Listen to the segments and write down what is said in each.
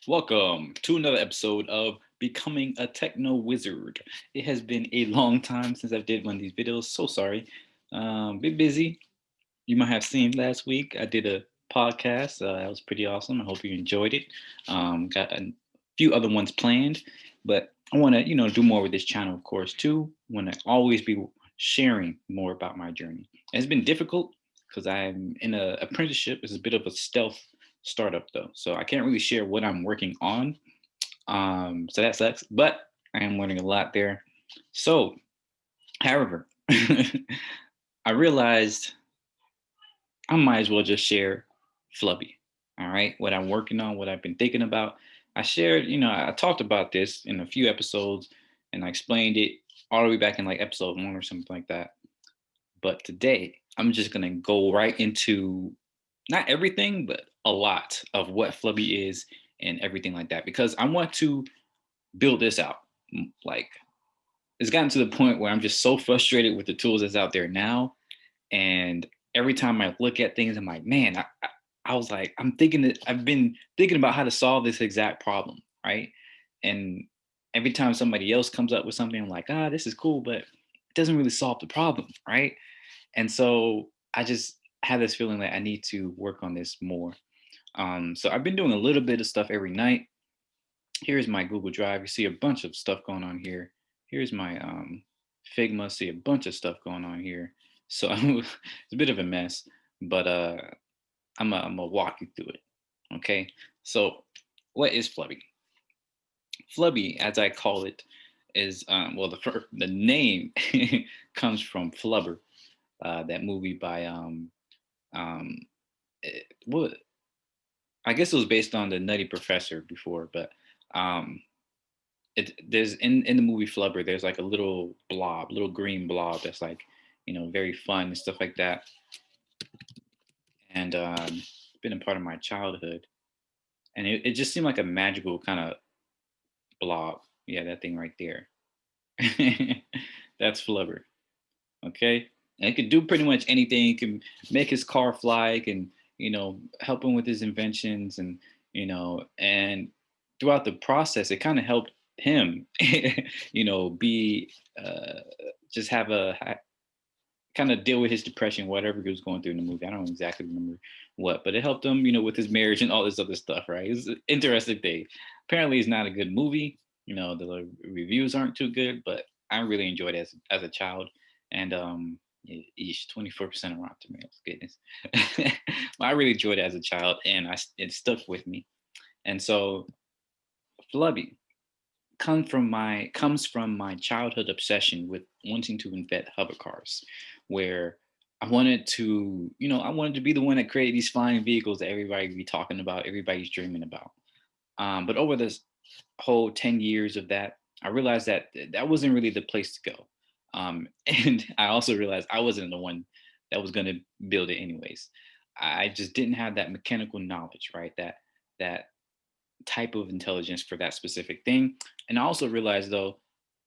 Welcome to another episode of Becoming a Techno Wizard. It has been a long time since I did one of these videos. So sorry. Bit busy. You might have seen last week I did a podcast. That was pretty awesome. I hope you enjoyed it. Got a few other ones planned, but I want to do more with this channel, of course, too. Want to always be sharing more about my journey. And it's been difficult because I'm in an apprenticeship. It's a bit of a stealth startup though, so I can't really share what I'm working on. So that sucks, but I am learning a lot there. So, however, I realized I might as well just share Flubby. All right, what I'm working on, what I've been thinking about. I shared, I talked about this in a few episodes, and I explained it all the way back in like episode 1 or something like that. But today, I'm just gonna go right into not everything, but a lot of what Flubby is and everything like that, because I want to build this out. Like, it's gotten to the point where I'm just so frustrated with the tools that's out there now. And every time I look at things, I'm like, man, I was like, I'm thinking that I've been thinking about how to solve this exact problem, right? And every time somebody else comes up with something, I'm like, this is cool, but it doesn't really solve the problem, right? And so I just had this feeling that I need to work on this more. So I've been doing a little bit of stuff every night. Here's my Google Drive. You see a bunch of stuff going on here. Here's my Figma. See a bunch of stuff going on here. So it's a bit of a mess, but I'm gonna walk you through it. Okay. So what is Flubby? Flubby, as I call it, is well the name comes from Flubber, that movie by um, what I guess it was based on the Nutty Professor before, but um, there's in the movie Flubber, there's like a little blob, little green blob that's like very fun and stuff like that, and been a part of my childhood, and it just seemed like a magical kind of blob. Yeah, that thing right there. That's Flubber. Okay, and it could do pretty much anything. It can make his car fly. It can help him with his inventions, and and throughout the process, it kind of helped him, be uh, just have a kind of deal with his depression, whatever he was going through in the movie. I don't exactly remember what, but it helped him, with his marriage and all this other stuff, right? It's an interesting thing. Apparently, it's not a good movie. The reviews aren't too good, but I really enjoyed it as a child. And each 24% of Rotten Tomatoes, goodness. I really enjoyed it as a child, and it stuck with me. And so, Flubby comes from my childhood obsession with wanting to invent hover cars, where I wanted to be the one that created these flying vehicles that everybody be talking about, everybody's dreaming about. But over this whole 10 years of that, I realized that that wasn't really the place to go. And I also realized I wasn't the one that was going to build it anyways. I just didn't have that mechanical knowledge, right? That type of intelligence for that specific thing. And I also realized, though,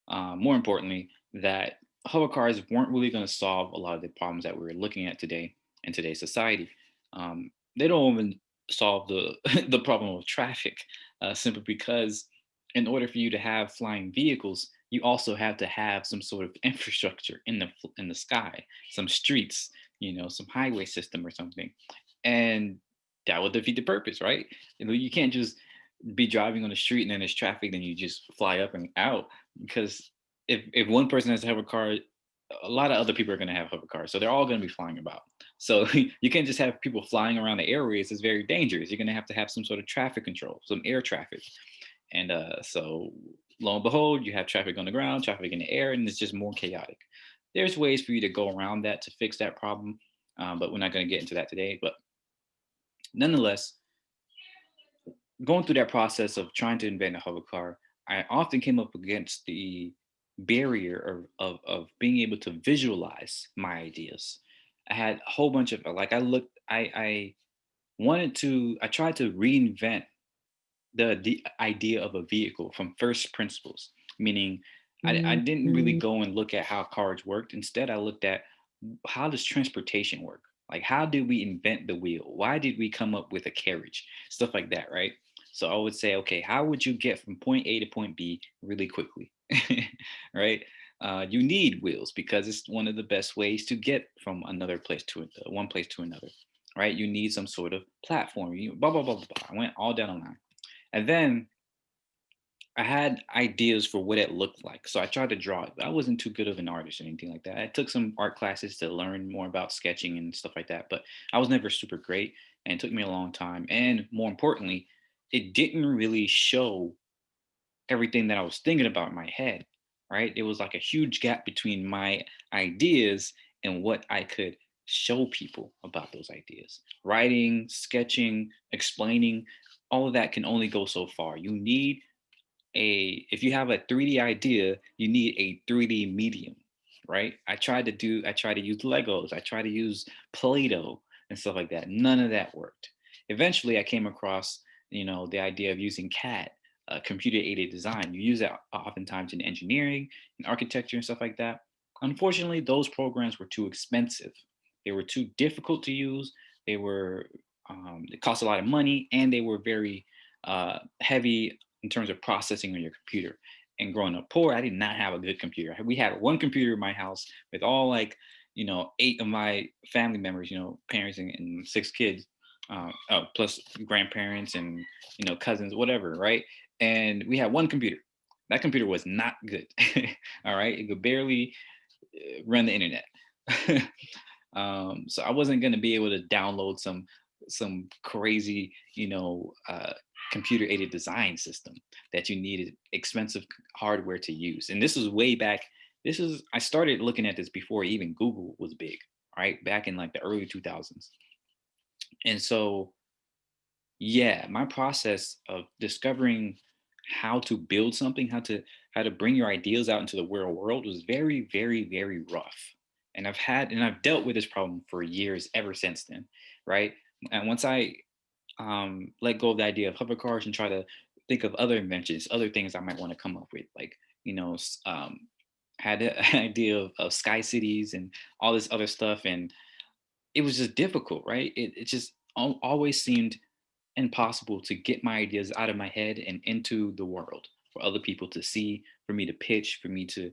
more importantly, that hover cars weren't really going to solve a lot of the problems that we're looking at today in today's society. They don't even solve the the problem of traffic, simply because in order for you to have flying vehicles, you also have to have some sort of infrastructure in the sky, some streets, some highway system or something, and that would defeat the purpose, right? You can't just be driving on the street and then there's traffic, then you just fly up and out. Because if one person has a hover car, a lot of other people are going to have hover cars, so they're all going to be flying about. So you can't just have people flying around the airways. It's very dangerous. You're going to have some sort of traffic control, some air traffic. And so lo and behold, you have traffic on the ground, traffic in the air, and it's just more chaotic. There's ways for you to go around that to fix that problem, but we're not going to get into that today. But nonetheless, going through that process of trying to invent a hover car, I often came up against the barrier of being able to visualize my ideas. I had a whole bunch of like I tried to reinvent the idea of a vehicle from first principles, meaning I didn't really go and look at how cars worked. Instead, I looked at how does transportation work? Like, how did we invent the wheel? Why did we come up with a carriage? Stuff like that, right? So I would say, okay, how would you get from point A to point B really quickly? Right? You need wheels because it's one of the best ways to get from another place to one place to another. Right? You need some sort of platform. You blah blah blah blah. Blah. I went all down the line, and then I had ideas for what it looked like. So I tried to draw it. But I wasn't too good of an artist or anything like that. I took some art classes to learn more about sketching and stuff like that, but I was never super great and it took me a long time. And more importantly, it didn't really show everything that I was thinking about in my head, right? It was like a huge gap between my ideas and what I could show people about those ideas. Writing, sketching, explaining, all of that can only go so far. You need if you have a 3D idea, you need a 3D medium, right? I tried to use Legos, I tried to use Play-Doh and stuff like that. None of that worked. Eventually I came across, the idea of using CAD, computer aided design. You use that oftentimes in engineering and architecture and stuff like that. Unfortunately, those programs were too expensive. They were too difficult to use. It cost a lot of money, and they were very heavy in terms of processing on your computer. And growing up poor, I did not have a good computer. We had one computer in my house with all eight of my family members, parents and six kids, plus grandparents and cousins, whatever, right? And we had one computer. That computer was not good. All right, it could barely run the internet. So I wasn't going to be able to download some crazy, computer aided design system that you needed expensive hardware to use. And this was way back. I started looking at this before even Google was big, right? Back in like the early 2000s. And so, yeah, my process of discovering how to build something, how to bring your ideas out into the real world was very, very, very rough. And I've dealt with this problem for years ever since then, right? And once I let go of the idea of hover cars and try to think of other inventions, other things I might want to come up with, like had an idea of sky cities and all this other stuff, and it was just difficult, right? It just always seemed impossible to get my ideas out of my head and into the world for other people to see, for me to pitch, for me to,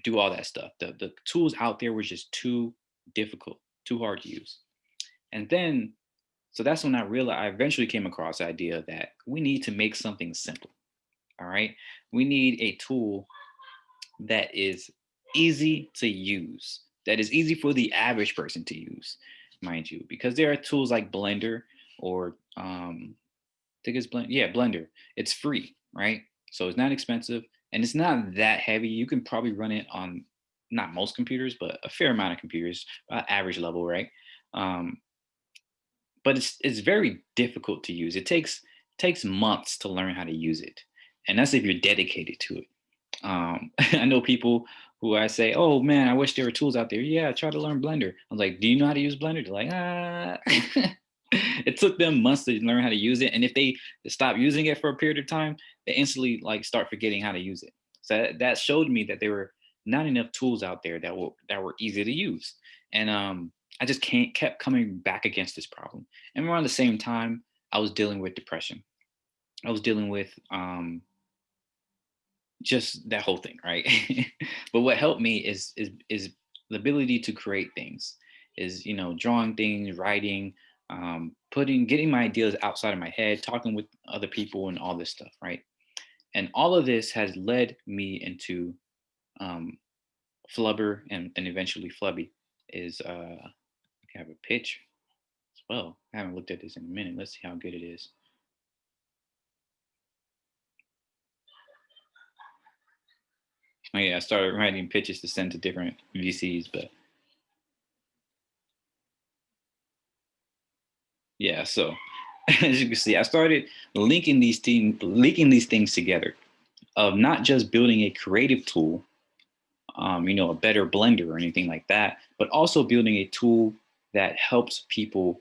do all that stuff. The tools out there were just too difficult, too hard to use. And then, so that's when I eventually came across the idea that we need to make something simple. All right. We need a tool that is easy to use, that is easy for the average person to use, mind you, because there are tools like Blender or I think it's Blender. It's free, right? So it's not expensive and it's not that heavy. You can probably run it on not most computers, but a fair amount of computers, average level, right? Um, but it's very difficult to use. It takes months to learn how to use it, and that's if you're dedicated to it. I know people who I say, "Oh man, I wish there were tools out there." Yeah, try to learn Blender. I'm like, "Do you know how to use Blender?" They're like, "Ah." It took them months to learn how to use it, and if they stop using it for a period of time, they instantly like start forgetting how to use it. So that showed me that there were not enough tools out there that were easy to use, and I just can't kept coming back against this problem. And around the same time, I was dealing with depression. I was dealing with just that whole thing, right? But what helped me is the ability to create things, is drawing things, writing, getting my ideas outside of my head, talking with other people, and all this stuff, right? And all of this has led me into um, Flubber and eventually Flubby. Is I have a pitch as well. I haven't looked at this in a minute. Let's see how good it is. Oh yeah, I started writing pitches to send to different VCs, but yeah. So as you can see, I started linking these things together, of not just building a creative tool, a better blender or anything like that, but also building a tool that helps people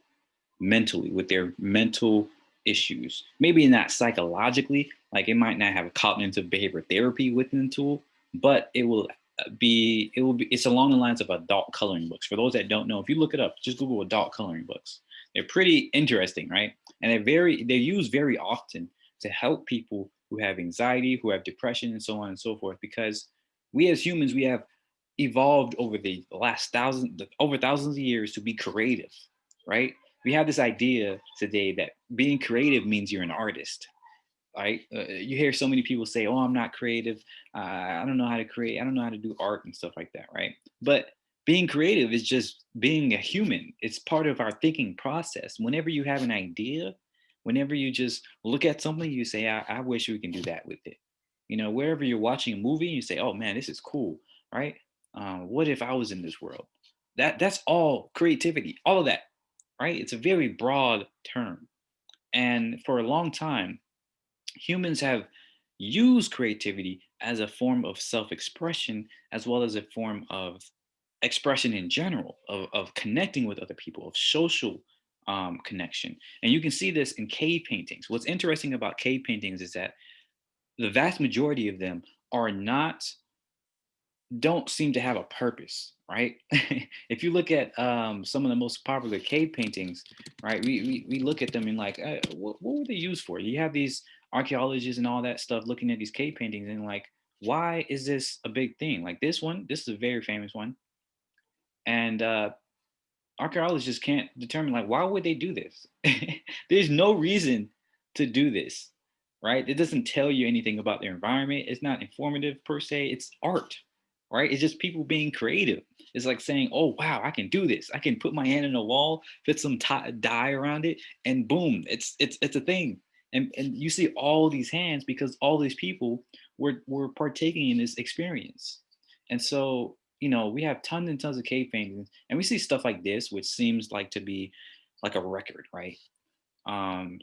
mentally with their mental issues. Maybe not psychologically, like it might not have a cognitive behavior therapy within the tool, but it's along the lines of adult coloring books. For those that don't know, if you look it up, just Google adult coloring books. They're pretty interesting, right? and they're used very often to help people who have anxiety, who have depression, and so on and so forth. Because we as humans, we have evolved over the last over thousands of years to be creative, right? We have this idea today that being creative means you're an artist, right? You hear so many people say, "Oh, I'm not creative. I don't know how to create. I don't know how to do art and stuff like that," right? But being creative is just being a human. It's part of our thinking process. Whenever you have an idea, whenever you just look at something, you say, I wish we can do that with it." You know, wherever you're watching a movie, you say, "Oh man, this is cool," right? What if I was in this world? That's all creativity, all of that, right? It's a very broad term, and for a long time humans have used creativity as a form of self-expression as well as a form of expression in general, of connecting with other people, of social connection. And you can see this in cave paintings. What's interesting about cave paintings is that the vast majority of them are not don't seem to have a purpose, right? If you look at some of the most popular cave paintings, right, we look at them and like, what were they used for? You have these archaeologists and all that stuff looking at these cave paintings and like, why is this a big thing? Like this one, this is a very famous one, and archaeologists can't determine like why would they do this. There's no reason to do this, right? It doesn't tell you anything about their environment. It's not informative per se. It's art, right? It's just people being creative. It's like saying, "Oh wow, I can do this. I can put my hand in a wall, fit some dye around it, and boom, it's a thing." And you see all these hands because all these people were partaking in this experience. And so, you know, we have tons and tons of cave paintings, and we see stuff like this, which seems like to be like a record, right?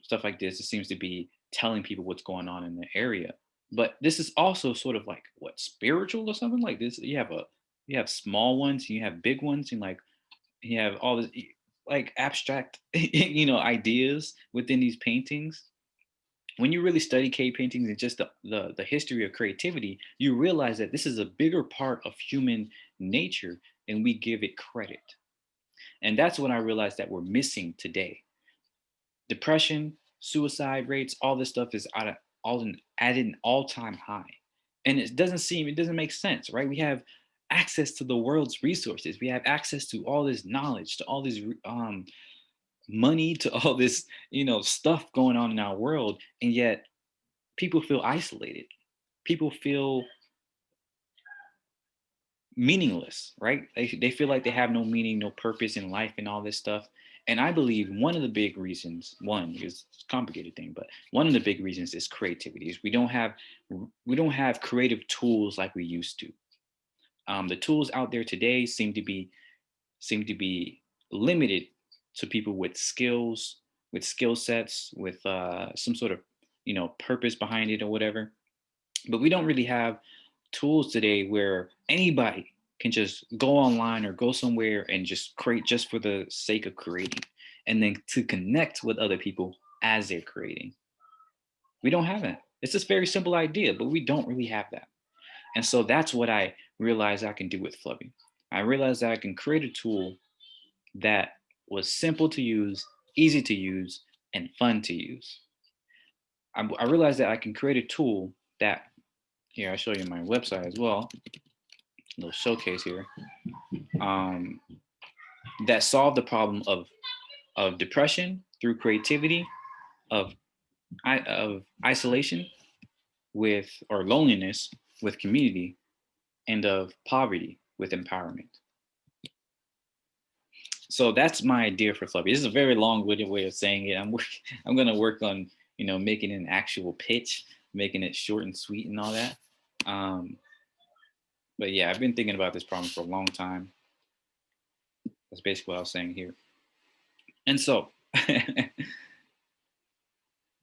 Stuff like this, it seems to be telling people what's going on in the area. But this is also sort of like what, spiritual or something like this. You have small ones, you have big ones, and like you have all this like abstract ideas within these paintings. When you really study cave paintings and just the history of creativity, you realize that this is a bigger part of human nature than we give it credit. And that's what I realized that we're missing today. Depression, suicide rates, all this stuff is at an all-time high. And it doesn't make sense, right? We have access to the world's resources. We have access to all this knowledge, to all this money, to all this, stuff going on in our world. And yet people feel isolated. People feel meaningless, right? They feel like they have no meaning, no purpose in life, and all this stuff. And I believe one of the big reasons, one is a complicated thing, but one of the big reasons is creativity. Is we don't have creative tools like we used to. The tools out there today seem to be limited to people with skills, with skill sets, with some sort of purpose behind it or whatever. But we don't really have tools today where anybody can just go online or go somewhere and just create just for the sake of creating, and then to connect with other people as they're creating. We don't have that. It's this very simple idea, but we don't really have that. And so that's what I realized I can do with Flubby. I realized that I can create a tool that was simple to use, easy to use, and fun to use. I realized that I can create a tool that, here, I'll show you my website as well, a little showcase here, um, that solved the problem of depression through creativity, of of isolation with or loneliness with community, and of poverty with empowerment. So that's my idea for Flubby. This is a very long-winded way of saying it. I'm gonna work on making an actual pitch, making it short and sweet and all that. Um, but yeah, I've been thinking about this problem for a long time. That's basically what I was saying here. And so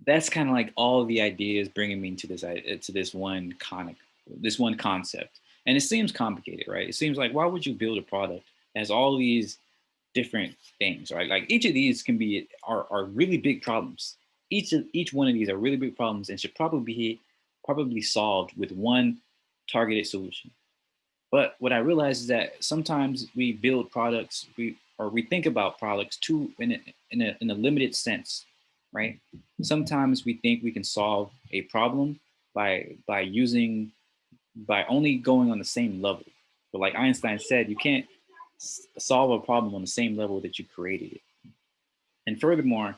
that's kind of like all the ideas bringing me to this one concept. And it seems complicated, right? It seems like, why would you build a product that has all these different things, right? Like each of these are really big problems. Each one of these are really big problems and should probably solved with one targeted solution. But what I realize is that sometimes we build products, we think about products too in a limited sense. right? Sometimes we think we can solve a problem by only going on the same level. But like Einstein said, you can't solve a problem on the same level that you created it. And furthermore,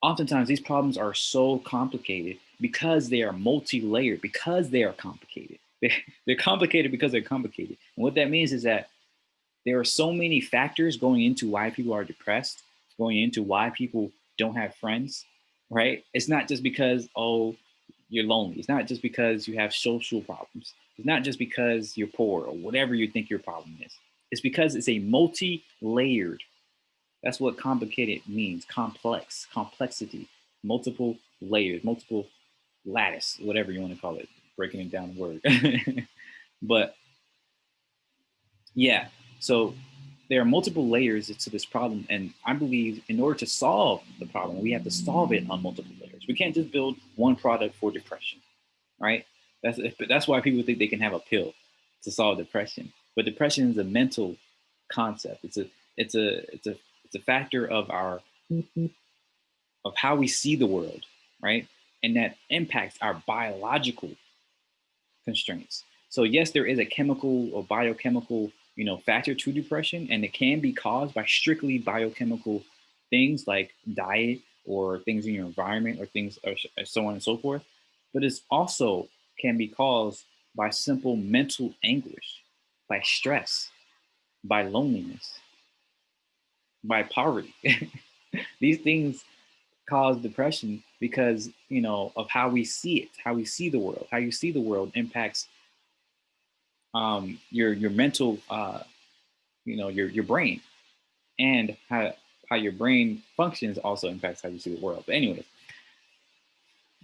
oftentimes these problems are so complicated because they are multi-layered, because they are complicated. They're complicated because they're complicated. And what that means is that there are so many factors going into why people are depressed, going into why people don't have friends, right? It's not just because, oh, you're lonely. It's not just because you have social problems. It's not just because you're poor or whatever you think your problem is. It's because it's a multi-layered. That's what complicated means. Complex, complexity, multiple layers, multiple lattice, whatever you want to call it, breaking it down the word. But yeah, so there are multiple layers to this problem, and I believe in order to solve the problem, we have to solve it on multiple layers. We can't just build one product for depression, right? That's why people think they can have a pill to solve depression, but depression is a mental concept. It's a factor of our of how we see the world, right? And that impacts our biological constraints. So yes, there is a chemical or biochemical, factor to depression, and it can be caused by strictly biochemical things like diet or things in your environment or things or so on and so forth. But it's also can be caused by simple mental anguish, by stress, by loneliness, by poverty. These things cause depression because of how we see it, how we see the world. How you see the world impacts your mental, your brain, and how your brain functions also impacts how you see the world. But anyways,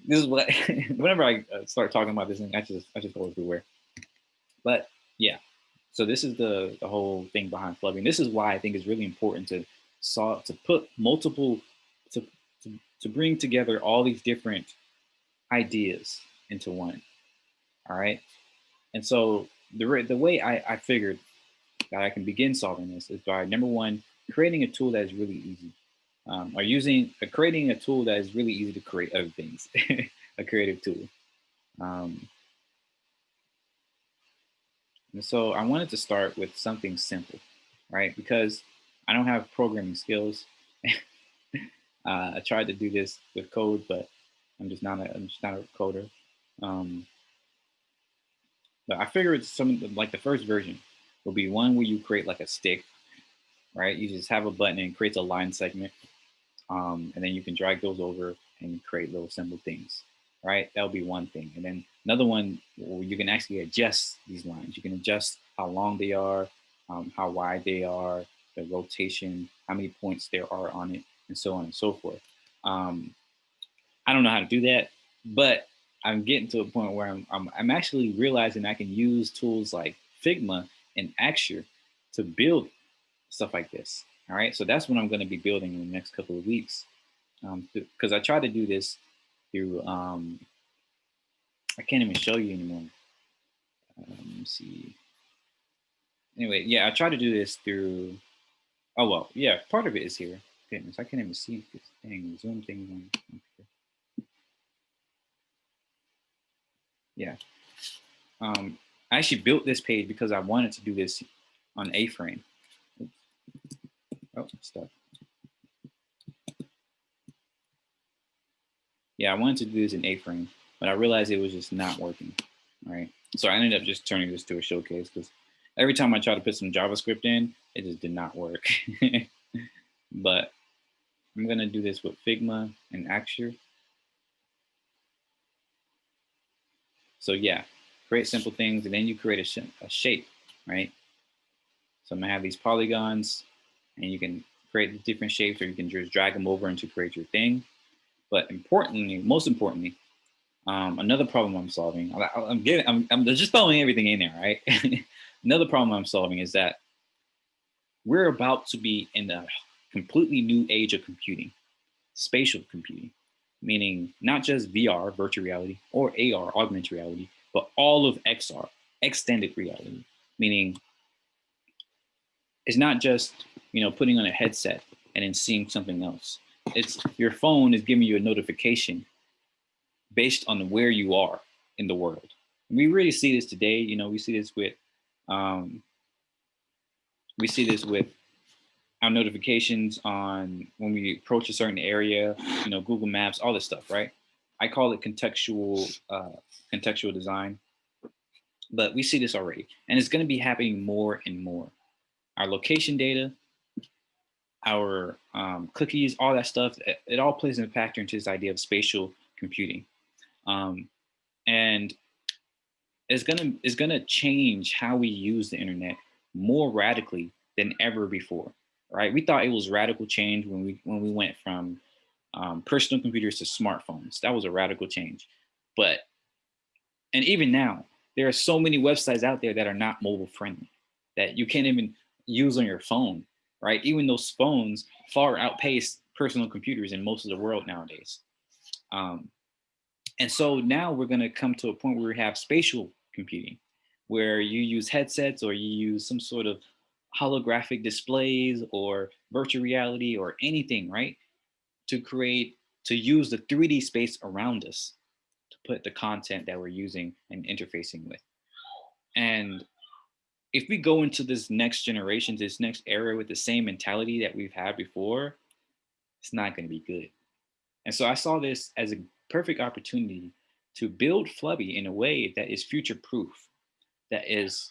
this is what whenever I start talking about this thing, I just go everywhere. But yeah, so this is the whole thing behind Flubby. And this is why I think it's really important to put multiple to, to bring together all these different ideas into one. All right. And so the way I figured that I can begin solving this is by number one, creating a tool that is really easy, or creating a tool that is really easy to create other things, a creative tool. Um, and so I wanted to start with something simple, right? Because I don't have programming skills. I tried to do this with code, but I'm just not a coder. Um, but I figured like the first version will be one where you create like a stick, right? You just have a button and it creates a line segment, and then you can drag those over and create little simple things, right? That'll be one thing. And then another one, where you can actually adjust these lines. You can adjust how long they are, how wide they are, the rotation, how many points there are on it, and so on and so forth. Um, I don't know how to do that, but I'm getting to a point where I'm actually realizing I can use tools like Figma and Axure to build stuff like this. All right, so that's what I'm going to be building in the next couple of weeks. Because I tried to do this through, I can't even show you anymore. Let me see. Anyway, yeah, I tried to do this through, oh, well, yeah, part of it is here. Goodness, I can't even see this thing, Zoom thing on. Yeah. I actually built this page because I wanted to do this on A-frame. Oh, stuff. Yeah, I wanted to do this in A-frame, but I realized it was just not working. Right. So I ended up just turning this to a showcase because every time I tried to put some JavaScript in, it just did not work. But I'm gonna do this with Figma and Axure. So yeah, create simple things, and then you create a shape, right? So I'm gonna have these polygons, and you can create different shapes, or you can just drag them over and to create your thing. But importantly, most importantly, another problem I'm solving, I'm just throwing everything in there, right? Another problem I'm solving is that we're about to be in a completely new age of computing, spatial computing, meaning not just VR, virtual reality, or AR, augmented reality, but all of XR, extended reality, meaning it's not just putting on a headset and then seeing something else. It's your phone is giving you a notification based on where you are in the world. We really see this today. We see this with um, we see this with our notifications on when we approach a certain area. Google Maps, all this stuff, right? I call it contextual design, but we see this already, and it's going to be happening more and more. Our location data, our cookies, all that stuff, it all plays a factor into this idea of spatial computing. Um, and it's gonna change how we use the internet more radically than ever before. Right? We thought it was radical change when we went from personal computers to smartphones. That was a radical change. But and even now, there are so many websites out there that are not mobile friendly that you can't even use on your phone. Right? Even those phones far outpace personal computers in most of the world nowadays. Um, and so now we're going to come to a point where we have spatial computing, where you use headsets or you use some sort of holographic displays or virtual reality or anything, right? To create, to use the 3D space around us to put the content that we're using and interfacing with. And if we go into this next generation, this next era with the same mentality that we've had before, it's not going to be good. And so I saw this as a perfect opportunity to build Flubbi in a way that is future proof, that is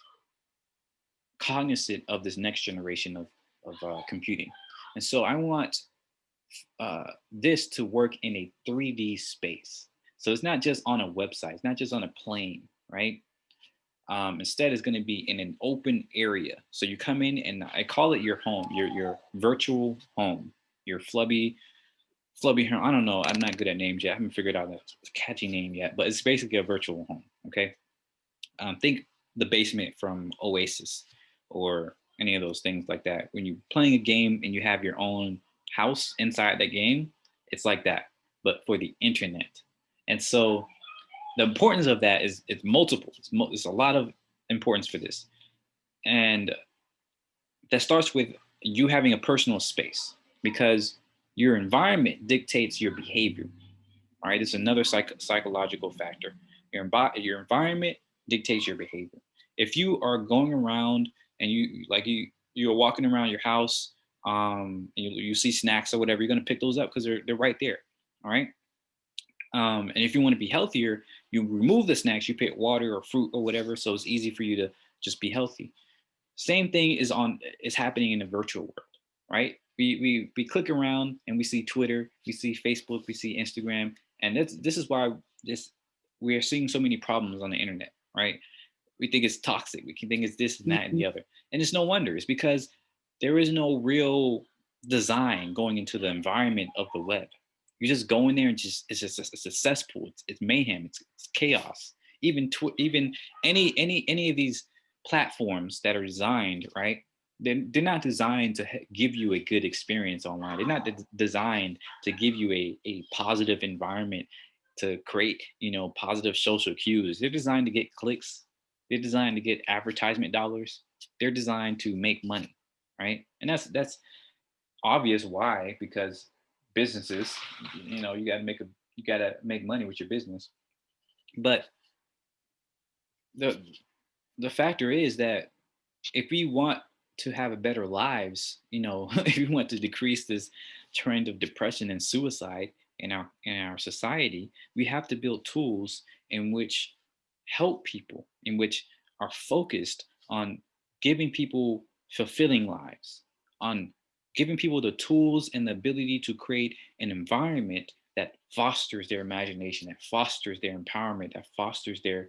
cognizant of this next generation of computing. And so I want this to work in a 3D space. So it's not just on a website, it's not just on a plane, right? Instead, it's going to be in an open area. So you come in, and I call it your home, your virtual home, your Flubby home. I don't know. I'm not good at names yet. I haven't figured out a catchy name yet, but it's basically a virtual home. Okay. Think the basement from Oasis or any of those things like that. When you're playing a game and you have your own house inside that game, it's like that, but for the internet. And so the importance of that is it's multiple. It's a lot of importance for this, and that starts with you having a personal space because your environment dictates your behavior. All right, it's another psychological factor. Your environment dictates your behavior. If you are going around and you're walking around your house, you see snacks or whatever, you're gonna pick those up because they're right there. All right. And if you want to be healthier, you remove the snacks, you pick water or fruit or whatever, so it's easy for you to just be healthy. Same thing is happening in the virtual world, right? We click around and we see Twitter, we see Facebook, we see Instagram, and this is why this we are seeing so many problems on the internet, right? We think it's toxic. We can think it's this and that and the other, and it's no wonder. It's because there is no real design going into the environment of the web. You just go in there and just it's a cesspool. It's mayhem. It's chaos. Even any of these platforms that are designed, right? They're not designed to give you a good experience online. They're not designed to give you a positive environment to create, positive social cues. They're designed to get clicks. They're designed to get advertisement dollars. They're designed to make money, right? And that's obvious why, because businesses, you got to make money with your business. But the the factor is that if we want to have a better lives, if we want to decrease this trend of depression and suicide in our society, we have to build tools in which help people, in which are focused on giving people fulfilling lives, on giving people the tools and the ability to create an environment that fosters their imagination, that fosters their empowerment, that fosters their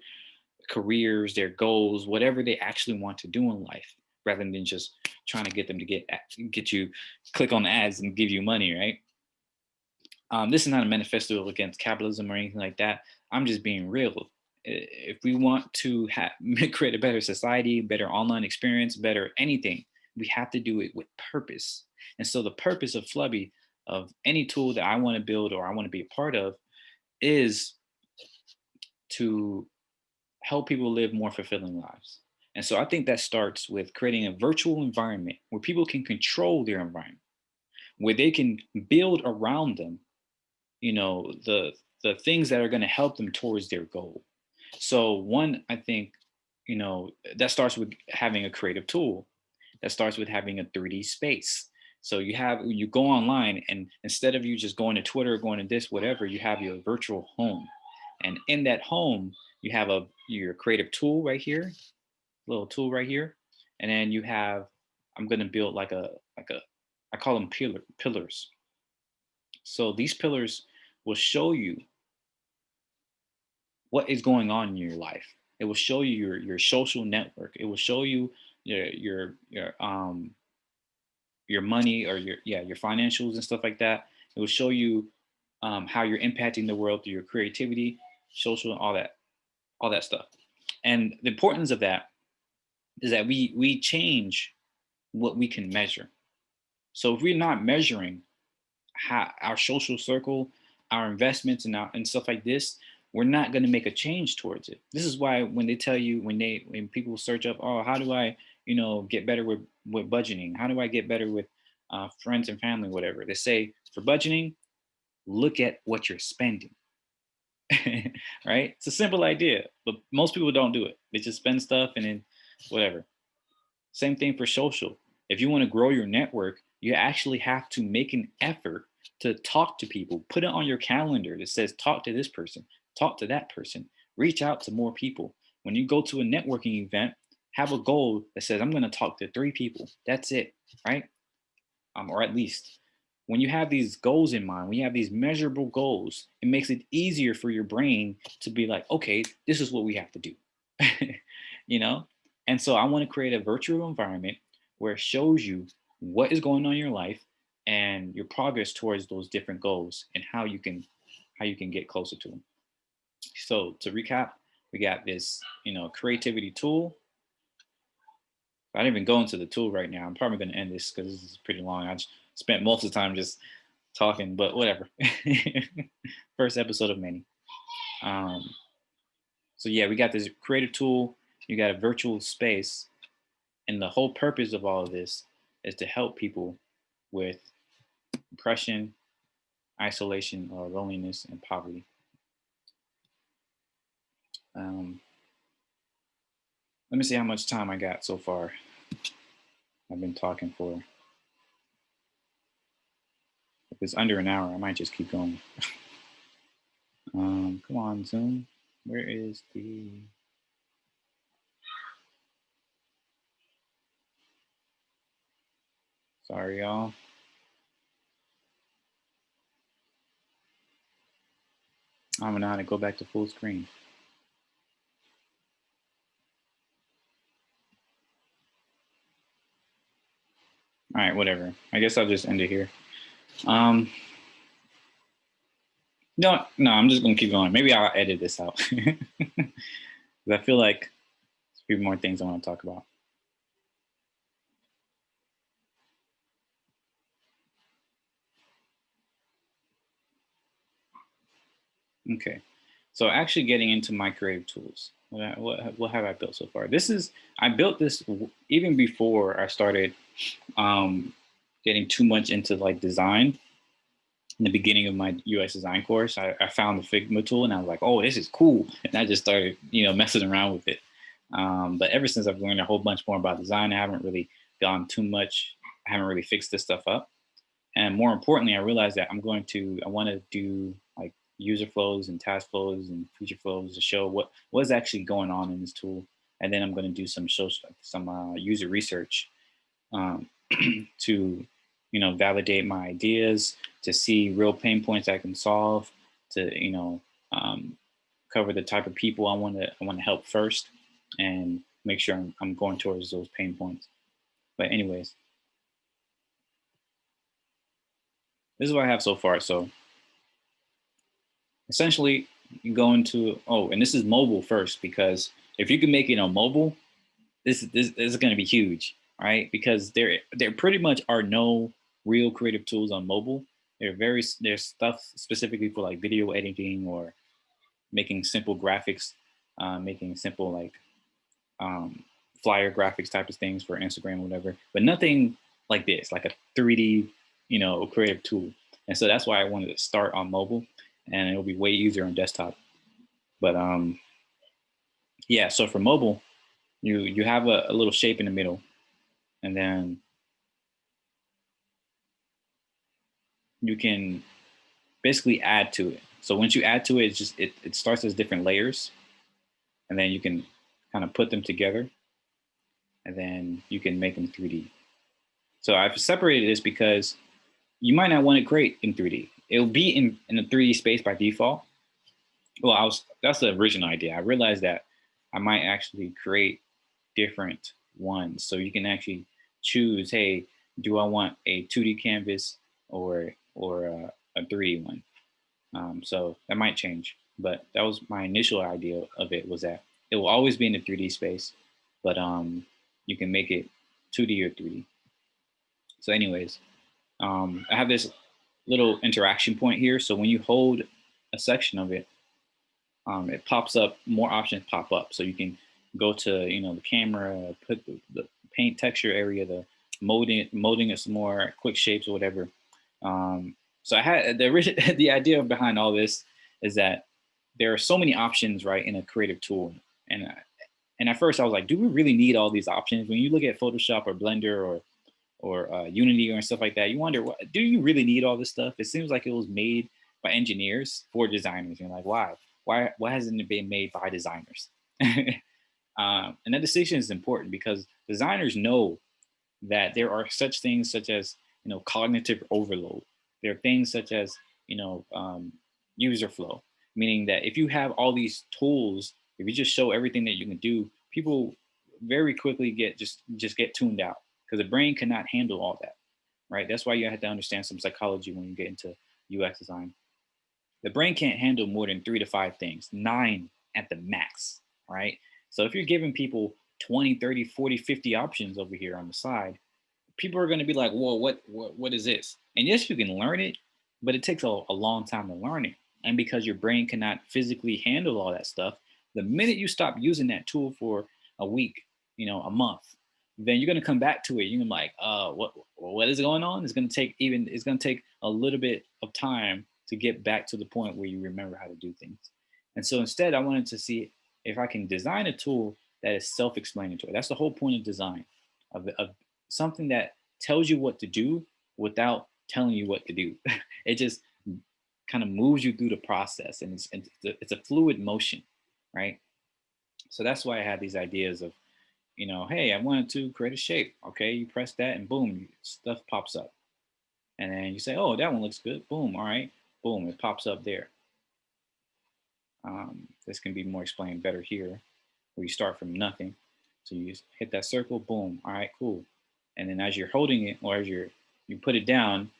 careers, their goals, whatever they actually want to do in life, rather than just trying to get them to get you click on the ads and give you money, right? This is not a manifesto against capitalism or anything like that. I'm just being real. If we want to create a better society, better online experience, better anything, we have to do it with purpose. And so the purpose of Flubbi, of any tool that I want to build or I want to be a part of, is to help people live more fulfilling lives. And so I think that starts with creating a virtual environment where people can control their environment, where they can build around them, you know, the things that are going to help them towards their goal. So one, I think, you know, that starts with having a creative tool. That starts with having a 3D space. So you go online, and instead of you just going to Twitter, going to this, whatever, you have your virtual home. And in that home, you have your creative tool right here, little tool right here. And then you have, I'm gonna build like a I call them pillars. So these pillars will show you what is going on in your life. It will show you your social network. It will show you your money, or your financials and stuff like that. It will show you how you're impacting the world through your creativity, social, and all that stuff. And the importance of that is that we change what we can measure. So if we're not measuring how our social circle, our investments, and stuff like this, we're not going to make a change towards it. This is why when they tell you, when people search up, oh, how do I, get better with budgeting? How do I get better with friends and family, whatever? They say for budgeting, look at what you're spending. Right? It's a simple idea, but most people don't do it. They just spend stuff and then whatever. Same thing for social. If you want to grow your network, you actually have to make an effort to talk to people. Put it on your calendar that says, talk to this person, talk to that person, reach out to more people. When you go to a networking event, have a goal that says, I'm going to talk to 3 people. That's it, right? Or at least. When you have these goals in mind, when you have these measurable goals, it makes it easier for your brain to be like, okay, this is what we have to do. you know? And so I want to create a virtual environment where it shows you what is going on in your life and your progress towards those different goals and how you can get closer to them. So to recap, we got this, creativity tool. I didn't even go into the tool right now. I'm probably going to end this because this is pretty long. I just spent most of the time just talking, but whatever. First episode of many. Um, so yeah, we got this creative tool. You got a virtual space, and the whole purpose of all of this is to help people with depression, isolation, or loneliness and poverty. Um, Let me see how much time I got so far. I've been talking for. If it's under an hour, I might just keep going. Come on, Zoom. Where is the? Sorry, y'all. I don't know how to go back to full screen. All right, whatever. I guess I'll just end it here. Um, no, I'm just gonna keep going. Maybe I'll edit this out. I feel like there's a few more things I want to talk about. Okay, so actually getting into my creative tools. What have I built so far? I built this even before I started um, getting too much into like design. In the beginning of my UX design course, I found the Figma tool and I was like, oh, this is cool. And I just started, messing around with it. But ever since I've learned a whole bunch more about design, I haven't really gone too much. I haven't really fixed this stuff up. And more importantly, I realized that I want to do like user flows and task flows and feature flows to show what is actually going on in this tool. And then I'm going to do some user research um, to validate my ideas, to see real pain points I can solve, to um, cover the type of people I want to help first, and make sure I'm going towards those pain points. But anyways, this is what I have so far. So essentially, you go into and this is mobile first, because if you can make it on mobile, this is going to be huge, right? Because there pretty much are no real creative tools on mobile. There's stuff specifically for like video editing or making simple graphics, making simple like um, flyer graphics type of things for Instagram or whatever, but nothing like this, like a 3D. a creative tool. And so that's why I wanted to start on mobile, and it'll be way easier on desktop. But yeah, so for mobile, you have a little shape in the middle, and then you can basically add to it. So once you add to it, it starts as different layers, and then you can kind of put them together, and then you can make them 3D. So I've separated this because you might not want to create in 3D. It'll be in a 3D space by default. Well, that's the original idea. I realized that I might actually create different ones. So you can actually choose, hey, do I want a 2D canvas or a 3D one? So that might change, but that was my initial idea of it, was that it will always be in the 3D space, but you can make it 2D or 3D. So anyways, I have this little interaction point here. So when you hold a section of it, it pops up, more options pop up. So you can go to, the camera, put the paint texture area, the molding it some more, quick shapes or whatever. So I had the idea behind all this is that there are so many options, right, in a creative tool. And and at first I was like, do we really need all these options? When you look at Photoshop or Blender or Unity or stuff like that, you wonder, do you really need all this stuff? It seems like it was made by engineers for designers. And you're like, why? Why hasn't it been made by designers? And that distinction is important because designers know that there are such things such as cognitive overload. There are things such as user flow, meaning that if you have all these tools, if you just show everything that you can do, people very quickly just get tuned out because the brain cannot handle all that, right? That's why you have to understand some psychology when you get into UX design. The brain can't handle more than 3 to 5 things, 9 at the max, right? So if you're giving people 20, 30, 40, 50 options over here on the side, people are going to be like, whoa, what is this? And yes, you can learn it, but it takes a long time to learn it. And because your brain cannot physically handle all that stuff, the minute you stop using that tool for a week, a month, then you're going to come back to it. You're gonna be like, what is going on? It's going to take a little bit of time to get back to the point where you remember how to do things. And so instead, I wanted to see if I can design a tool that is self-explanatory. That's the whole point of design, of something that tells you what to do without telling you what to do. It just kind of moves you through the process, and it's a fluid motion, right? So that's why I had these ideas of, hey, I wanted to create a shape. Okay, you press that, and boom, stuff pops up. And then you say, oh, that one looks good. Boom, all right, boom, it pops up there. This can be more explained better here, where you start from nothing. So you just hit that circle, boom, all right, cool. And then as you're holding it, or as you put it down,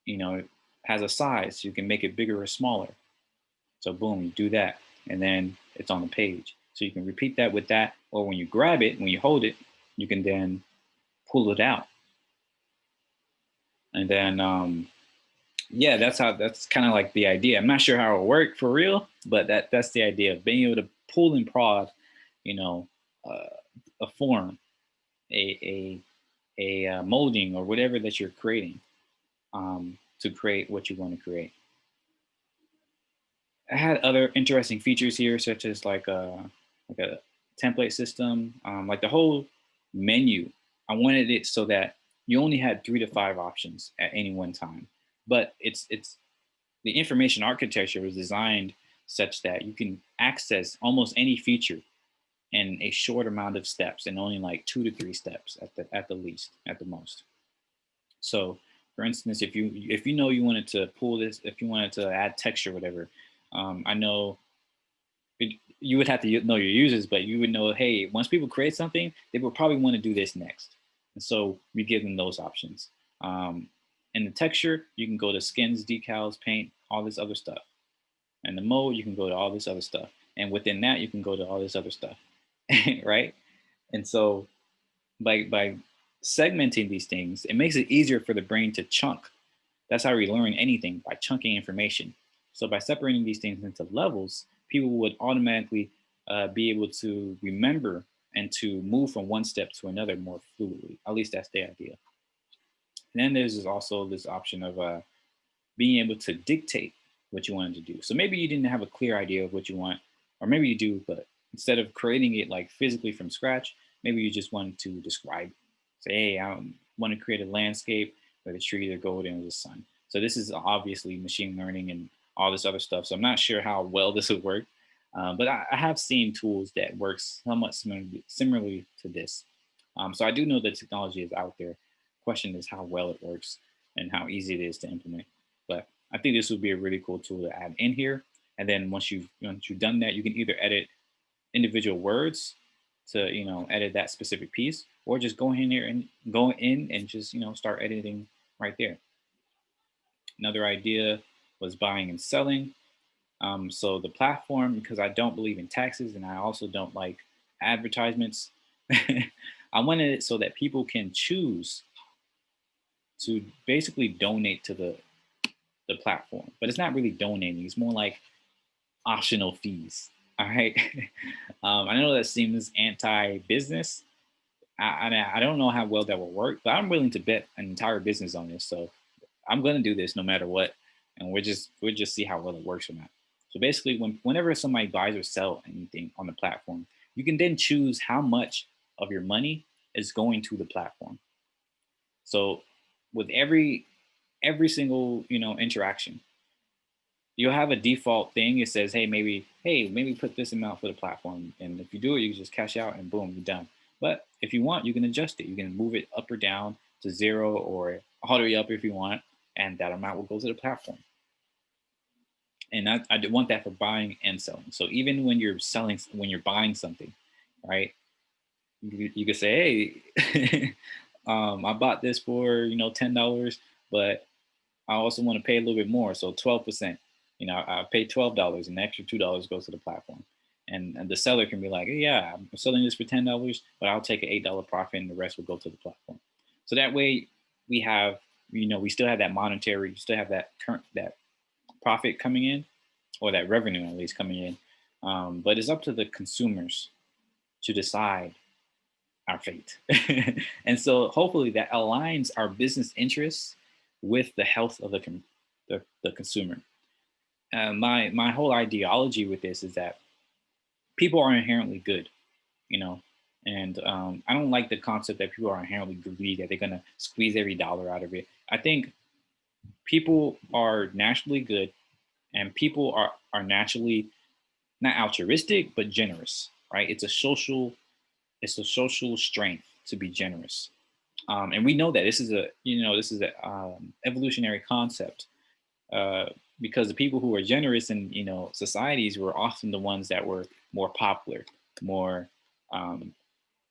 it has a size. So you can make it bigger or smaller. So boom, you do that, and then it's on the page. So you can repeat that with that, or when you grab it, when you hold it, you can then pull it out. And then yeah, that's kind of like the idea. I'm not sure how it worked for real, but that's the idea of being able to pull and prod, uh, a form, a molding or whatever that you're creating, to create what you want to create. I had other interesting features here, such as like a template system, like the whole menu. I wanted it so that you only had 3 to 5 options at any one time, but it's the information architecture was designed such that you can access almost any feature in a short amount of steps, and only like 2 to 3 steps at the least, at the most. So, for instance, if you know you wanted to pull this, if you wanted to add texture, or whatever, I know you would have to know your users, but you would know, hey, once people create something, they will probably want to do this next, and so we give them those options. Um, in the texture, you can go to skins, decals, paint, all this other stuff. And the mode, you can go to all this other stuff, and within that, you can go to all this other stuff, right? And so by segmenting these things, it makes it easier for the brain to chunk. That's how we learn anything, by chunking information. So by separating these things into levels, people would automatically be able to remember and to move from one step to another more fluidly. At least that's the idea. And then there's also this option of being able to dictate what you wanted to do. So maybe you didn't have a clear idea of what you want, or maybe you do, but instead of creating it like physically from scratch, maybe you just wanted to describe, say, hey, I want to create a landscape where the trees are golden as the sun. So this is obviously machine learning and all this other stuff. So I'm not sure how well this would work, but I have seen tools that work somewhat similarly to this. So I do know that technology is out there. Question is how well it works and how easy it is to implement. But I think this would be a really cool tool to add in here. And then once you've done that, you can either edit individual words to edit that specific piece, or just go in here and go in and just start editing right there. Another idea was buying and selling. So the platform, because I don't believe in taxes and I also don't like advertisements, I wanted it so that people can choose to basically donate to the platform, but it's not really donating. It's more like optional fees. All right. I know that seems anti-business. I don't know how well that will work, but I'm willing to bet an entire business on this. So I'm going to do this no matter what, and we'll just see how well it works or not. So basically, whenever somebody buys or sell anything on the platform, you can then choose how much of your money is going to the platform. So with every single interaction, you'll have a default thing. It says, hey, maybe put this amount for the platform. And if you do it, you can just cash out and boom, you're done. But if you want, you can adjust it. You can move it up or down to zero or all the way up if you want. And that amount will go to the platform. And I want that for buying and selling. So even when you're buying something, right? You could say, hey, I bought this for $10, but I also want to pay a little bit more, so 12%. I pay $12, and the extra $2 goes to the platform. And the seller can be like, hey, yeah, I'm selling this for $10, but I'll take an $8 profit, and the rest will go to the platform. So that way, we have, we still have that monetary, we still have that profit coming in, or that revenue at least coming in. But it's up to the consumers to decide our fate. And so hopefully that aligns our business interests with the health of the consumer. My whole ideology with this is that people are inherently good, you know, and I don't like the concept that people are inherently greedy, that they're gonna squeeze every dollar out of it. I think people are naturally good, and people are naturally not altruistic but generous, right? It's a social strength to be generous. And we know that this is a evolutionary concept, uh, because the people who were generous in societies were often the ones that were more popular, more um,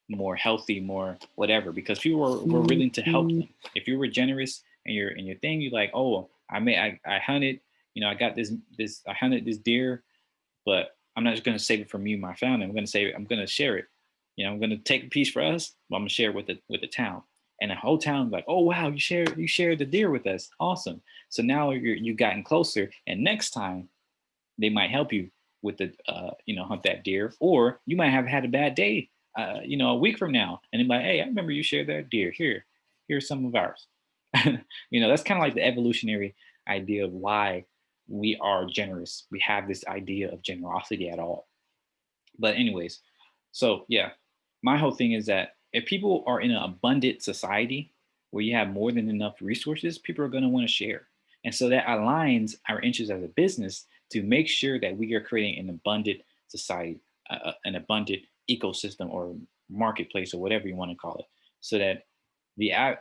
more healthy, more whatever, because people were willing to help them. If you were generous in your thing, you're like, oh, I hunted, I got this I hunted this deer, but I'm not just going to save it from you, my family. I'm going to share it. I'm going to take a piece for us, but I'm going to share it with the town. And the whole town like, oh wow, you shared the deer with us, awesome. So now you've gotten closer, and next time they might help you with the hunt that deer, or you might have had a bad day, a week from now, and they're like, hey, I remember you shared that deer. Here's some of ours. That's kind of like the evolutionary idea of why we are generous. We have this idea of generosity at all. But anyways, so yeah, my whole thing is that if people are in an abundant society where you have more than enough resources, people are going to want to share. And so that aligns our interests as a business to make sure that we are creating an abundant society, an abundant ecosystem or marketplace or whatever you want to call it, so that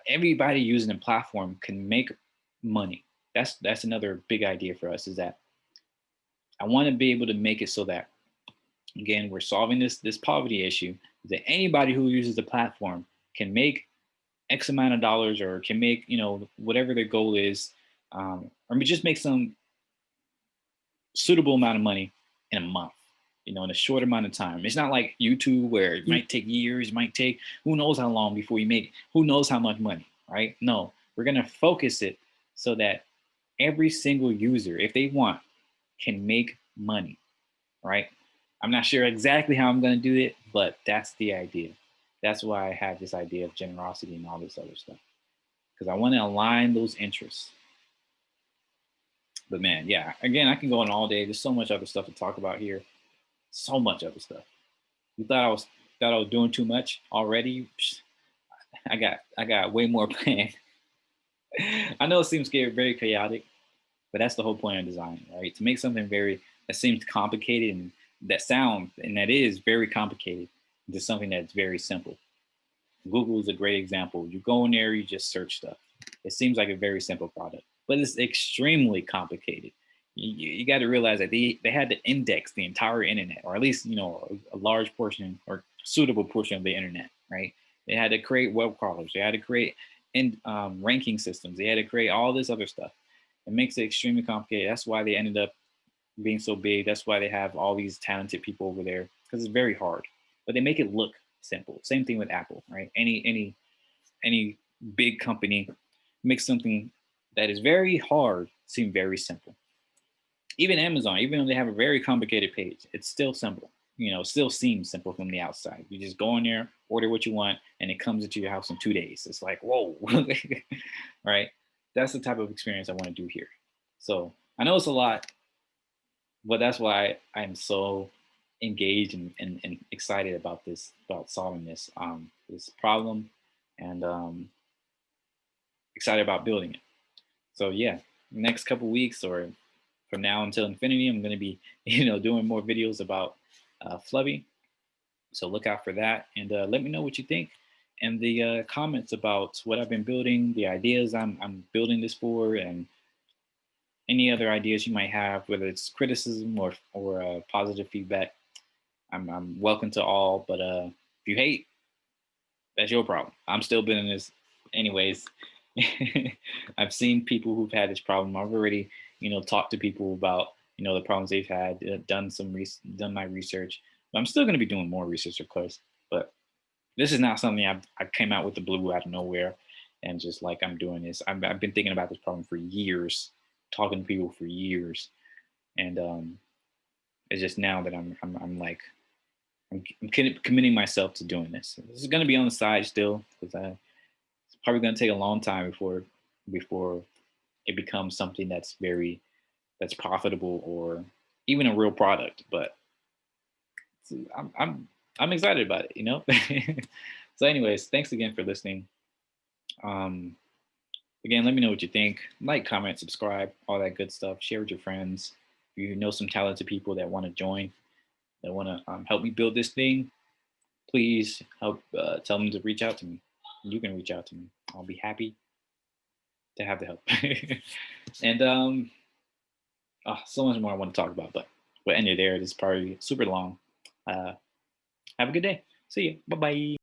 everybody using the platform can make money. That's another big idea for us, is that I want to be able to make it so that, again, we're solving this poverty issue, that anybody who uses the platform can make X amount of dollars, or can make whatever their goal is, or just make some suitable amount of money in a month, in a short amount of time. It's not like YouTube where it might take years, it might take who knows how long before you make who knows how much money, right? No, we're gonna focus it so that every single user, if they want, can make money, right? I'm not sure exactly how I'm gonna do it, but that's the idea. That's why I have this idea of generosity and all this other stuff. because I want to align those interests. But man, yeah, again, I can go on all day. There's so much other stuff to talk about here. So much other stuff. You thought I was doing too much already? I got way more planned. I know it seems very chaotic, but that's the whole point of design, right? To make something very that seems complicated and that is very complicated into something that's very simple. Google is a great example. You go in there, you just search stuff. It seems like a very simple product, but it's extremely complicated. You got to realize that they had to index the entire internet, or at least a large portion or suitable portion of the internet, right? They had to create web crawlers. They had to create ranking systems. They had to create all this other stuff. It makes it extremely complicated. That's why they ended up being so big. That's why they have all these talented people over there, because it's very hard. But they make it look simple. Same thing with Apple, right? Any big company makes something that is very hard seem very simple. Even Amazon, even though they have a very complicated page, it's still simple. It still seems simple from the outside. You just go in there, order what you want, and it comes into your house in 2 days. It's like, whoa, right? That's the type of experience I want to do here. So I know it's a lot, but that's why I'm so engaged and excited about about solving this problem, and excited about building it. So yeah, next couple weeks or from now until infinity, I'm going to be doing more videos about Flubbi. So look out for that, and let me know what you think and the comments about what I've been building, the ideas I'm building this for, and any other ideas you might have, whether it's criticism or positive feedback. I'm welcome to all, but if you hate, that's your problem. I'm still building this anyways. I've seen people who've had this problem. I've already, talked to people about, the problems they've had, done my research. But I'm still going to be doing more research, of course. But this is not something I came out with the blue out of nowhere and just like I'm doing this. I've been thinking about this problem for years, talking to people for years, and it's just now that I'm like I'm committing myself to doing this. This is going to be on the side still because it's probably going to take a long time before it becomes something that's profitable or even a real product. But I'm excited about it. So, anyways, thanks again for listening. Um, Again, let me know what you think. Like, comment, subscribe, all that good stuff. Share with your friends. If you know some talented people that want to join, that want to help me build this thing, please help tell them to reach out to me. You can reach out to me. I'll be happy to have the help. And so much more I want to talk about, but we'll end it there. This is probably super long. Have a good day. See you. Bye bye.